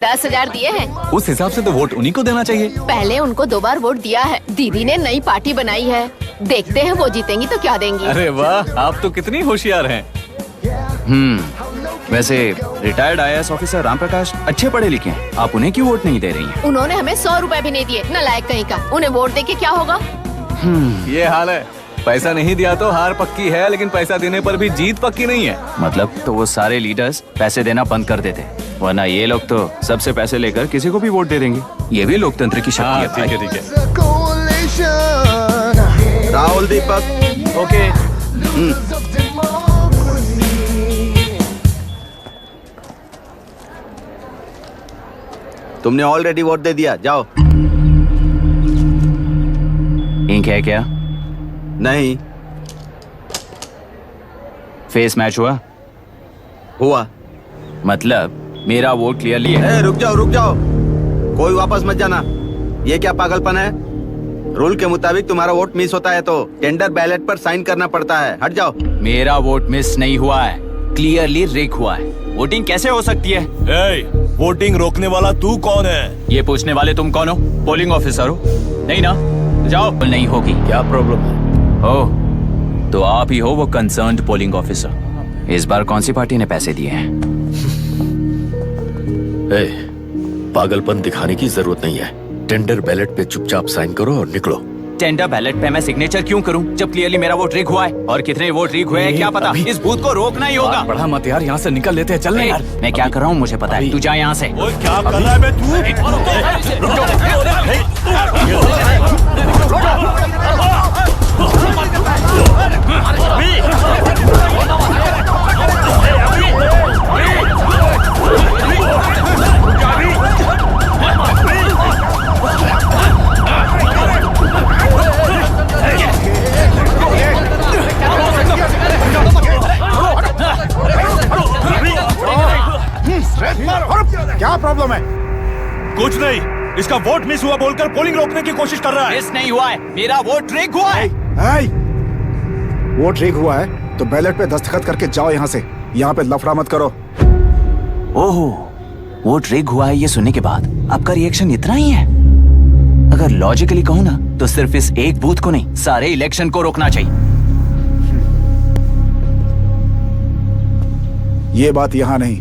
10,000 दिए हैं। उस हिसाब से तो वोट उन्हीं को देना चाहिए। पहले उनको 2 बार वोट दिया है। दीदी ने नई पार्टी बनाई है, देखते हैं वो जीतेंगी तो क्या देंगी। अरे वाह, आप तो कितनी होशियार हैं। वैसे retired IAS officer Ram Prakash अच्छे पढ़े लिखे हैं, आप उन्हें क्यों वोट नहीं दे रही हैं? उन्होंने हमें 100 रुपए भी नहीं दिए, नालायक कहीं का। उन्हें वोट दे के क्या होगा? ये हाल है, पैसा नहीं दिया तो हार पक्की है, लेकिन पैसा देने पर भी जीत पक्की नहीं है। मतलब तो वो सारे लीडर्स पैसे देना बंद कर देते, वरना ये लोग तो सबसे पैसे लेकर किसी को भी वोट दे देंगे। ये भी लोकतंत्र की शक्ति है। ठीक है ठीक है। राहुल दीपक, ओके। तुमने ऑलरेडी वोट दे दिया, जाओ। इंक है क्या? नहीं। फेस मैच हुआ? हुआ। मतलब मेरा वोट क्लियरली है। रुक जाओ रुक जाओ, कोई वापस मत जाना। ये क्या पागलपन है? रूल के मुताबिक तुम्हारा वोट मिस होता है तो टेंडर बैलेट पर साइन करना पड़ता है। हट जाओ। मेरा वोट मिस नहीं हुआ है, क्लियरली रिग हुआ है। वोटिंग कैसे हो सकती है? वोटिंग रोकने वाला तू कौन है? ये पूछने वाले तुम कौन हो? पोलिंग ऑफिसर हो? नहीं ना? जाओ। नहीं होगी। क्या प्रॉब्लम है? ओह, तो आप ही हो वो कंसर्न्ड पोलिंग ऑफिसर। इस बार कौन सी पार्टी ने पैसे दिए हैं? पागलपन दिखाने की जरूरत नहीं है। टेंडर बैलेट पे चुपचाप साइन करो और निकलो। टेंडर बैलेट पे मैं सिग्नेचर क्यों करूं जब क्लियरली मेरा वोट रिग हुआ है? और कितने वोट रिग हुए हैं क्या पता। इस बूथ को रोकना ही होगा। पढ़ा मत यार, यहाँ से निकल लेते हैं। चल यार। मैं क्या कर रहा हूँ मुझे पता है, तू जा यहाँ से। ओए क्या कर रहा है बे तू? क्या प्रॉब्लम है? कुछ नहीं, इसका वोट मिस हुआ बोलकर पोलिंग रोकने की कोशिश कर रहा है। मिस नहीं हुआ है, मेरा वोट रिग हुआ है। वोट रिग हुआ है तो बैलेट पे दस्तखत करके जाओ यहाँ से। यहाँ पे लफड़ा मत करो। ओहो, वोट रिग हुआ है ये सुनने के बाद आपका रिएक्शन इतना ही है? अगर लॉजिकली कहूँ ना तो सिर्फ इस एक बूथ को नहीं, सारे इलेक्शन को रोकना चाहिए। ये बात यहाँ नहीं,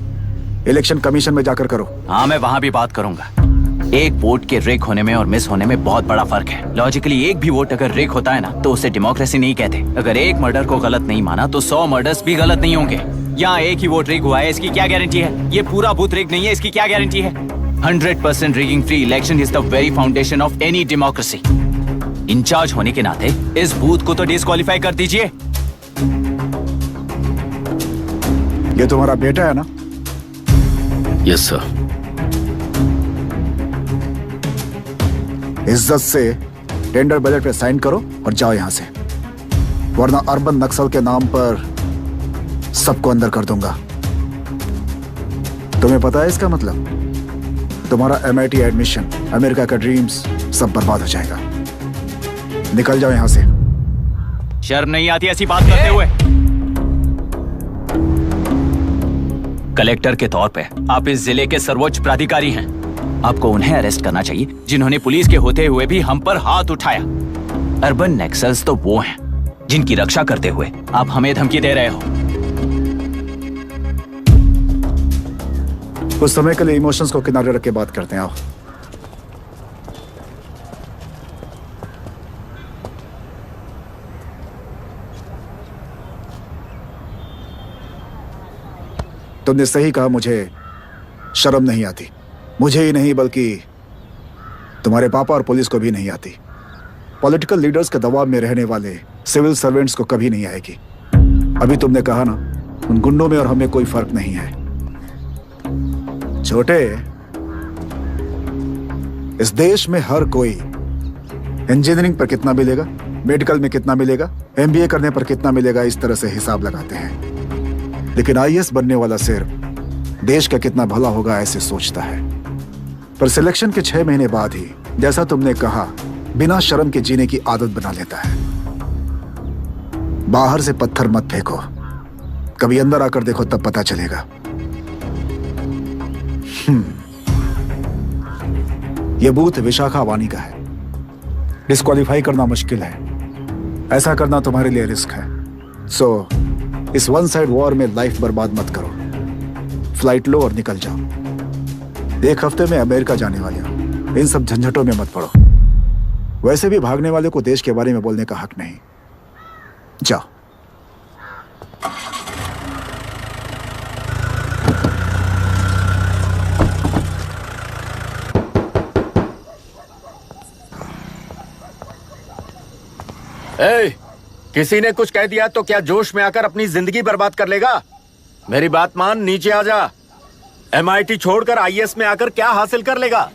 इलेक्शन कमीशन में जाकर करो। हाँ, मैं वहाँ भी बात करूंगा। एक वोट के रिग होने में और मिस होने में बहुत बड़ा फर्क है। लॉजिकली एक भी वोट अगर रिग होता है ना तो उसे डेमोक्रेसी नहीं कहते। अगर एक मर्डर को गलत नहीं माना तो 100 मर्डर्स भी गलत नहीं होंगे। यहाँ एक ही वोट रिग हुआ है, इसकी क्या गारंटी है? ये पूरा बूथ रिग नहीं है, इसकी क्या गारंटी है? 100% rigging free election is the very foundation of any democracy. In charge होने के नाते इस बूथ को तो डिस्क्वालीफाई कर दीजिए। ये तुम्हारा बेटा है ना? Yes sir. इज्जत से टेंडर बैलेट पे साइन करो और जाओ यहाँ से, वरना अर्बन नक्सल के नाम पर सबको अंदर कर दूंगा। तुम्हें पता है इसका मतलब? तुम्हारा MIT एडमिशन, अमेरिका का ड्रीम्स सब बर्बाद हो जाएगा। निकल जाओ यहाँ से। शर्म नहीं आती ऐसी बात करते हुए? कलेक्टर के तौर पे आप इस जिले के सर्वोच्च प्राधिकारी हैं। आपको उन्हें अरेस्ट करना चाहिए जिन्होंने पुलिस के होते हुए भी हम पर हाथ उठाया। अर्बन नक्सल्स तो वो हैं जिनकी रक्षा करते हुए आप हमें धमकी दे रहे हो। कुछ समय के लिए इमोशंस को किनारे रख के बात करते हैं। आओ। तुमने सही कहा, मुझे शर्म नहीं आती। मुझे ही नहीं बल्कि तुम्हारे पापा और पुलिस को भी नहीं आती। पॉलिटिकल लीडर्स के दबाव में रहने वाले सिविल सर्वेंट्स को कभी नहीं आएगी। अभी तुमने कहा ना, उन गुंडों में और हमें कोई फर्क नहीं है। छोटे, इस देश में हर कोई इंजीनियरिंग पर कितना मिलेगा, मेडिकल में कितना मिलेगा, MBA करने पर कितना मिलेगा, इस तरह से हिसाब लगाते हैं। लेकिन IAS बनने वाला सिर्फ देश का कितना भला होगा ऐसे सोचता है। पर सिलेक्शन के 6 महीने बाद ही, जैसा तुमने कहा, बिना शर्म के जीने की आदत बना लेता है। बाहर से पत्थर मत फेंको, कभी अंदर आकर देखो तब पता चलेगा। ये बूथ विशाखा वानी का है। डिस्क्वालीफाई करना मुश्किल है, ऐसा करना तुम्हारे लिए रिस्क है। सो इस वन साइड वॉर में लाइफ बर्बाद मत करो। फ्लाइट लो और निकल जाओ। 1 हफ्ते में अमेरिका जाने वाले हो, इन सब झंझटों में मत पड़ो। वैसे भी भागने वाले को देश के बारे में बोलने का हक नहीं। जाओ। ए, किसी ने कुछ कह दिया तो क्या जोश में आकर अपनी जिंदगी बर्बाद कर लेगा? मेरी बात मान, नीचे आ जा। MIT छोड़कर IAS में आकर क्या हासिल कर लेगा?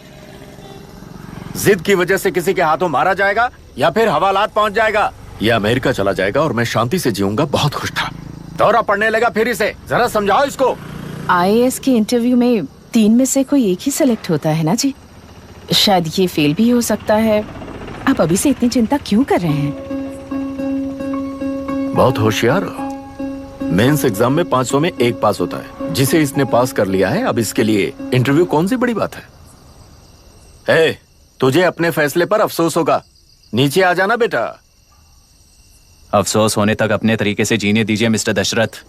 जिद की वजह से किसी के हाथों मारा जाएगा या फिर हवालात पहुंच जाएगा, या अमेरिका चला जाएगा और मैं शांति से जीऊंगा। बहुत खुश था। दौरा पड़ने लगा फिर इसे। जरा समझाओ इसको। IAS के इंटरव्यू में 3 में से कोई एक ही सेलेक्ट होता है ना जी। शायद ये फेल भी हो सकता है। आप अभी से इतनी चिंता क्यों कर रहे हैं? बहुत होशियार हो। मेंस एग्जाम में 500 में 1 पास होता है, जिसे इसने पास कर लिया है। अब इसके लिए इंटरव्यू कौन सी बड़ी बात है? तुझे अपने फैसले पर अफसोस होगा। नीचे आ जाना बेटा। अफसोस होने तक अपने तरीके से जीने दीजिए मिस्टर दशरथ।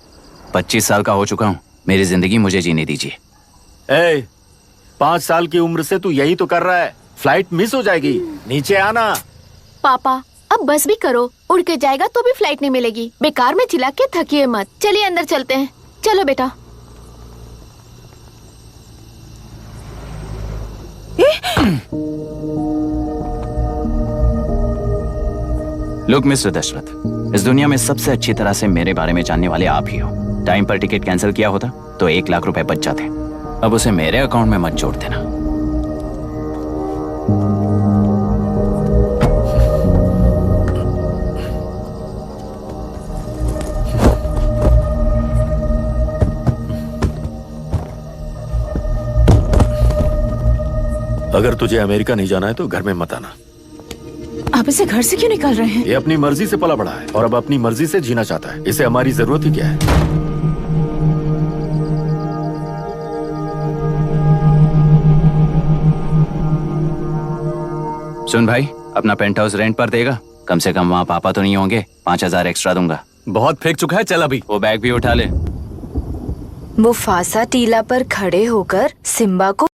25 साल का हो चुका हूँ, मेरी जिंदगी मुझे जीने दीजिए। 5 साल की उम्र से तू यही तो कर रहा है। फ्लाइट मिस हो जाएगी। नीचे आना। पापा अब बस भी करो, उड़ के जाएगा तो भी फ्लाइट नहीं मिलेगी। बेकार में चिल्ला के थकिए मत। चलिए अंदर चलते हैं। चलो बेटा। लुक मिस्टर दशरथ, इस दुनिया में सबसे अच्छी तरह से मेरे बारे में जानने वाले आप ही हो। टाइम पर टिकट कैंसिल किया होता तो 1 लाख रुपए बच जाते। अब उसे मेरे अकाउंट में मत जोड़ देना। अगर तुझे अमेरिका नहीं जाना है तो घर में मत आना। आप इसे घर से क्यों निकाल रहे हैं? ये अपनी मर्जी से पला बड़ा है और अब अपनी मर्जी से जीना चाहता है। इसे हमारी जरूरत ही क्या है? सुन भाई, अपना पेंट हाउस रेंट पर देगा? कम से कम वहाँ पापा तो नहीं होंगे। 5000 एक्स्ट्रा दूंगा। बहुत फेंक चुका है, चल अभी। वो बैग भी उठा ले। मुफासा टीला पर खड़े होकर सिम्बा को